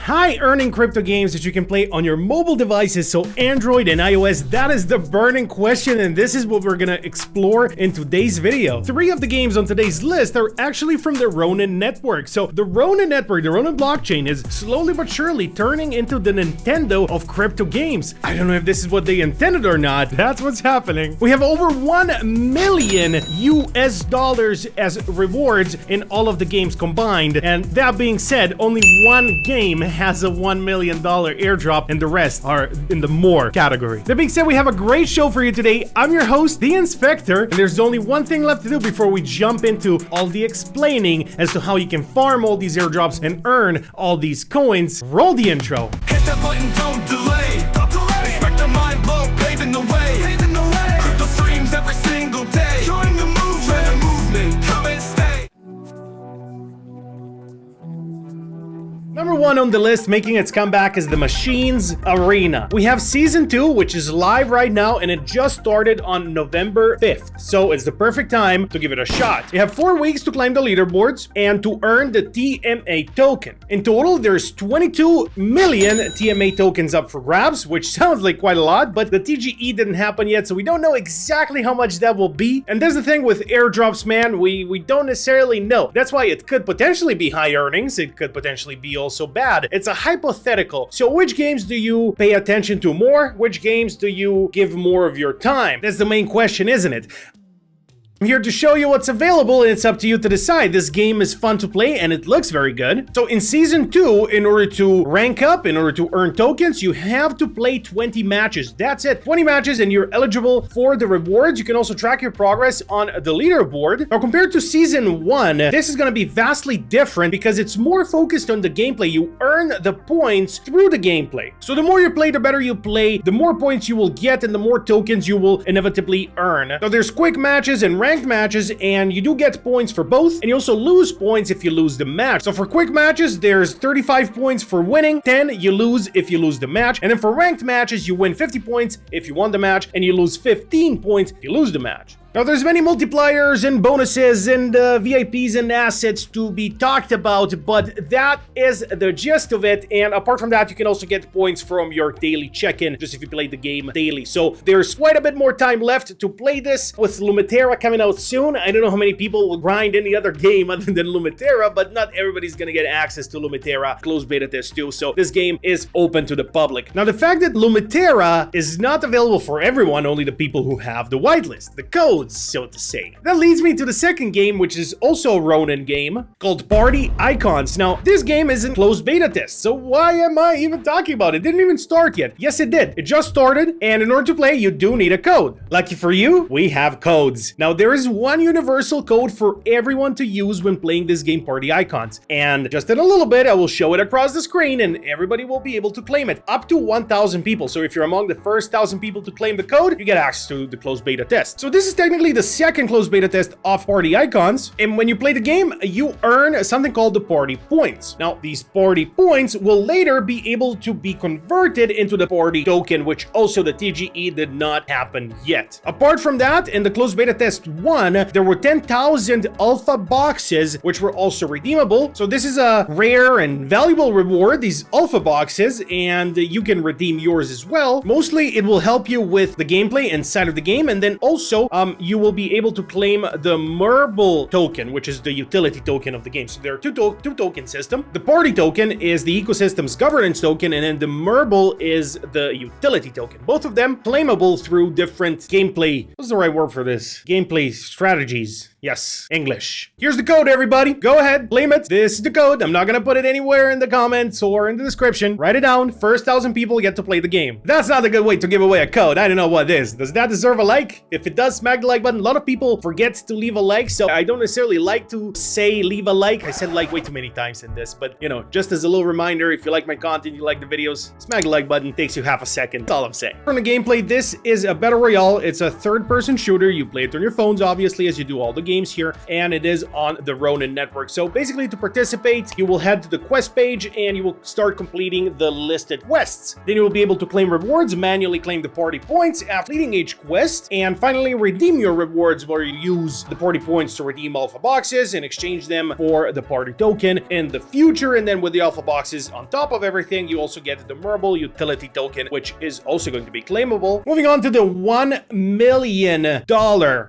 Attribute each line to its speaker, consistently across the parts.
Speaker 1: high-earning crypto games that you can play on your mobile devices, so Android and iOS. That is the burning question, and this is what we're gonna explore in today's video. 3 of the games on today's list are actually from the Ronin network. So the Ronin network, the Ronin blockchain, is slowly but surely turning into the Nintendo of crypto games. I don't know if this is what they intended or not. That's what's happening. We have over 1 million US dollars as rewards in all of the games combined, and that being said, only one game has a $1 million airdrop and the rest are in the more category. That being said, we have a great show for you today. I'm your host, The Inspector, and there's only one thing left to do before we jump into all the explaining as to how you can farm all these airdrops and earn all these coins. Roll the intro.
Speaker 2: Hit that button, don't delay. Don't delay. Respect the mind blow, paving the way. Paving the way. Crypto streams every single day. Join the movement, come and stay.
Speaker 1: Number 1 on the list, making its comeback, is the Machines Arena. We have Season 2, which is live right now, and it just started on November 5th. So it's the perfect time to give it a shot. You have 4 weeks to climb the leaderboards and to earn the TMA token. In total, there's 22 million TMA tokens up for grabs, which sounds like quite a lot, but the TGE didn't happen yet, so we don't know exactly how much that will be. And that's the thing with airdrops, man, we don't necessarily know. That's why it could potentially be high earnings, it could potentially be also bad. It's a hypothetical. So which games do you pay attention to more? Which games do you give more of your time? That's the main question, isn't it? I'm here to show you what's available, and it's up to you to decide. This game is fun to play and it looks very good. So in Season 2, in order to rank up, in order to earn tokens, you have to play 20 matches. That's it. 20 matches and you're eligible for the rewards. You can also track your progress on the leaderboard. Now, compared to Season 1, this is going to be vastly different because it's more focused on the gameplay. You earn the points through the gameplay. So the more you play, the better you play, the more points you will get and the more tokens you will inevitably earn. Now, there's quick matches and ranked matches, and you do get points for both, and you also lose points if you lose the match. So for quick matches, there's 35 points for winning, 10 you lose if you lose the match, and then for ranked matches, you win 50 points if you won the match, and you lose 15 points if you lose the match. Now, there's many multipliers and bonuses and VIPs and assets to be talked about, but that is the gist of it. And apart from that, you can also get points from your daily check-in, just if you play the game daily. So there's quite a bit more time left to play this, with Lumitera coming out soon. I don't know how many people will grind any other game other than Lumitera, but not everybody's gonna get access to Lumitera closed beta test too. So this game is open to the public. Now, the fact that Lumitera is not available for everyone, only the people who have the whitelist, the code, so to say. That leads me to the second game, which is also a Ronin game, called Party Icons. Now, this game isn't closed beta test, so why am I even talking about it? It didn't even start yet. Yes, it did. It just started, and in order to play, you do need a code. Lucky for you, we have codes. Now, there is one universal code for everyone to use when playing this game, Party Icons. And just in a little bit, I will show it across the screen, and everybody will be able to claim it. Up to 1,000 people. So if you're among the first 1,000 people to claim the code, you get access to the closed beta test. So this is technically the second closed beta test of Party Icons, and when you play the game, you earn something called the party points. Now, these party points will later be able to be converted into the party token, which also the TGE did not happen yet. Apart from that, in the closed beta test 1, there were 10,000 alpha boxes, which were also redeemable. So this is a rare and valuable reward, these alpha boxes, and you can redeem yours as well. Mostly, it will help you with the gameplay inside of the game, and then also, you will be able to claim the Mirpass token, which is the utility token of the game. So there are two token systems. The party token is the ecosystem's governance token, and then the Mirpass is the utility token. Both of them claimable through different gameplay. What's the right word for this? Gameplay strategies. Yes, English. Here's the code, everybody. Go ahead, claim it. This is the code. I'm not gonna put it anywhere in the comments or in the description. Write it down. First 1,000 people get to play the game. That's not a good way to give away a code. I don't know what is. Does that deserve a like? If it does, smack the like button. A lot of people forget to leave a like, so I don't necessarily like to say leave a like. I said like way too many times in this, but you know, just as a little reminder, if you like my content, you like the videos, smack the like button. Takes you half a second. That's all I'm saying. From the gameplay, this is a battle royale. It's a third-person shooter. You play it on your phones, obviously, as you do all the games here, and it is on the Ronin network. So basically, to participate, you will head to the quest page and you will start completing the listed quests. Then you will be able to claim rewards, manually claim the party points after completing each quest, and finally redeem redeem your rewards where you use the party points to redeem alpha boxes and exchange them for the party token in the future. And then with the alpha boxes on top of everything, you also get the Marble utility token, which is also going to be claimable. Moving on to the $1 million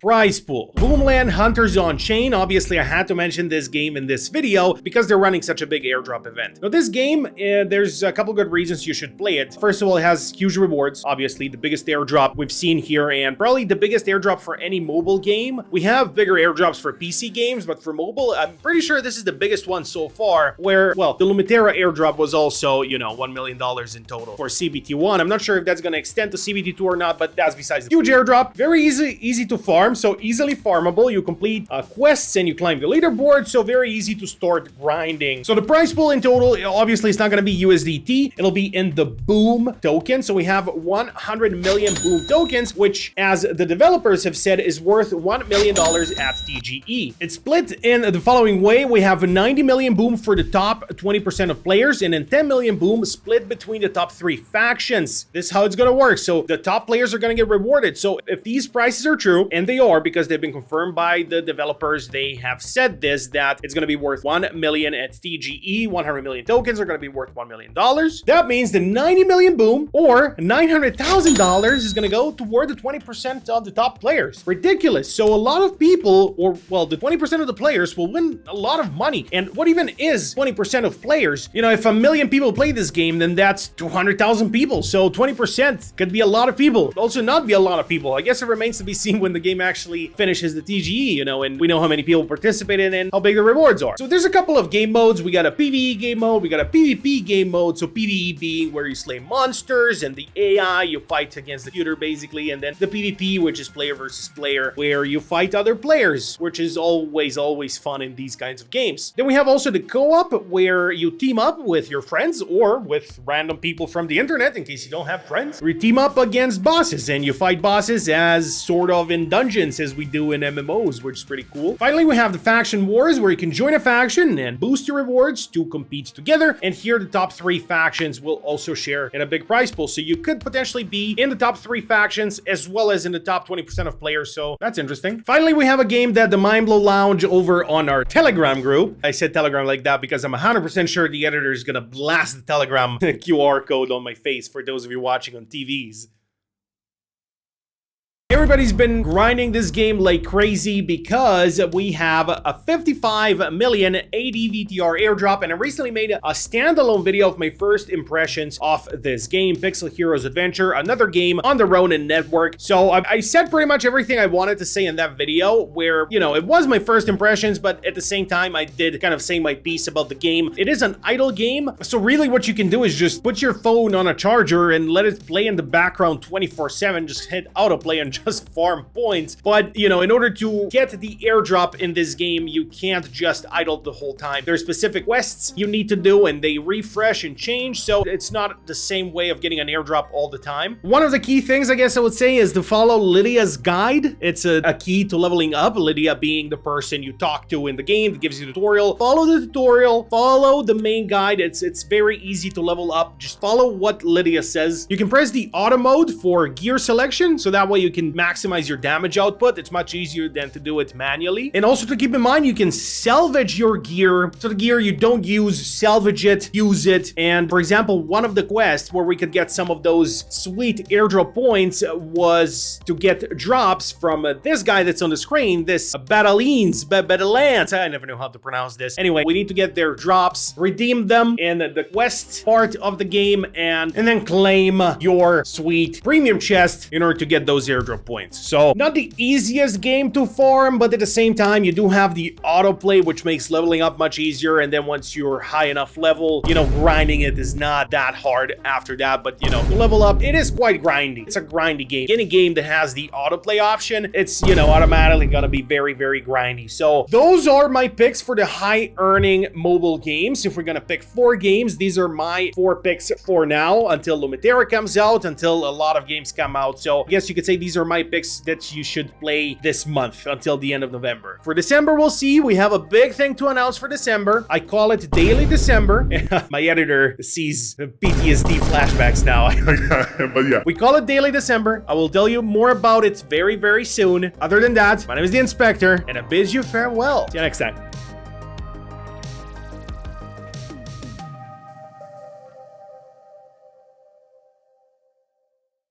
Speaker 1: prize pool. Boomland Hunters on Chain. Obviously, I had to mention this game in this video because they're running such a big airdrop event. Now, this game, there's a couple good reasons you should play it. First of all, it has huge rewards. Obviously, the biggest airdrop we've seen here and probably the biggest airdrop for any mobile game. We have bigger airdrops for PC games, but for mobile, I'm pretty sure this is the biggest one so far where, well, the Lumitera airdrop was also, you know, $1 million in total for CBT1. I'm not sure if that's going to extend to CBT2 or not, but that's besides the huge airdrop. Very easy to farm, so easily farmable. You complete quests and you climb the leaderboard, so very easy to start grinding. So the prize pool in total, obviously, it's not going to be USDT. It'll be in the Boom token. So we have 100 million Boom tokens, which, as the developers have said, is worth $1 million at TGE. It's split in the following way. We have 90 million Boom for the top 20% of players, and then 10 million Boom split between the top 3 factions. This is how it's going to work. So the top players are going to get rewarded. So if these prices are true, and they are because they've been confirmed by the developers, they have said this, that it's going to be worth 1 million at TGE. 100 million tokens are going to be worth $1 million. That means the 90 million Boom or $900,000 is going to go toward the 20% of the top players. Ridiculous. So a lot of people, or well, the 20% of the players will win a lot of money. And what even is 20% of players? You know, if 1 million people play this game, then that's 200,000 people. So 20% could be a lot of people. Also not be a lot of people. I guess it remains to be seen when the game actually finishes the TGE, you know, and we know how many people participated and how big the rewards are. So there's a couple of game modes. We got a PvE game mode. We got a PvP game mode. So PvE being where you slay monsters and the AI, you fight against the computer basically. And then the PvP, which is player versus player, where you fight other players, which is always fun in these kinds of games. Then we have also the co-op, where you team up with your friends or with random people from the internet in case you don't have friends. We team up against bosses and you fight bosses as sort of in dungeons as we do in MMOs, which is pretty cool. Finally, we have the faction wars, where you can join a faction and boost your rewards to compete together. And here the top 3 factions will also share in a big prize pool. So you could potentially be in the top 3 factions as well as in the top 20% of players. So that's interesting. Finally, we have a game that the Mindblow Lounge over on our Telegram group. I said Telegram like that because I'm 100% sure the editor is gonna blast the Telegram QR code on my face for those of you watching on TVs. Everybody's been grinding this game like crazy because we have a 55 million ADVTR airdrop, and I recently made a standalone video of my first impressions of this game, Pixel Heroes Adventure, another game on the Ronin network. So I said pretty much everything I wanted to say in that video, where, you know, it was my first impressions, but at the same time, I did kind of say my piece about the game. It is an idle game, so really what you can do is just put your phone on a charger and let it play in the background 24/7, just hit autoplay and just farm points. But, you know, in order to get the airdrop in this game, you can't just idle the whole time. There's specific quests you need to do, and they refresh and change, so it's not the same way of getting an airdrop all the time. One of the key things, I guess I would say, is to follow Lydia's guide. It's a key to leveling up, Lydia being the person you talk to in the game that gives you the tutorial. Follow the tutorial, follow the main guide. It's very easy to level up. Just follow what Lydia says. You can press the auto mode for gear selection, so that way you can maximize your damage output. It's much easier than to do it manually. And also to keep in mind, you can salvage your gear. So the gear you don't use, salvage it, use it. And for example, one of the quests where we could get some of those sweet airdrop points was to get drops from this guy that's on the screen, this Battalians, I never know how to pronounce this. Anyway, we need to get their drops, redeem them in the quest part of the game, and then claim your sweet premium chest in order to get those airdrop points. So not the easiest game to farm, but at the same time, you do have the autoplay, which makes leveling up much easier. And then once you're high enough level, you know, grinding it is not that hard after that. But, you know, to level up, it is quite grindy. It's a grindy game. Any game that has the autoplay option, it's, you know, automatically gonna be very, very grindy. So those are my picks for the high earning mobile games. If we're gonna pick 4 games, these are my 4 picks for now, until Lumitera comes out, until a lot of games come out. So I guess you could say these are my picks that you should play this month until the end of November. For December, we'll see. We have a big thing to announce for December. I call it Daily December. My editor sees PTSD flashbacks now.
Speaker 3: But yeah.
Speaker 1: We call it Daily December. I will tell you more about it very, very soon. Other than that, my name is the Inspector, and I bid you farewell. See you next time.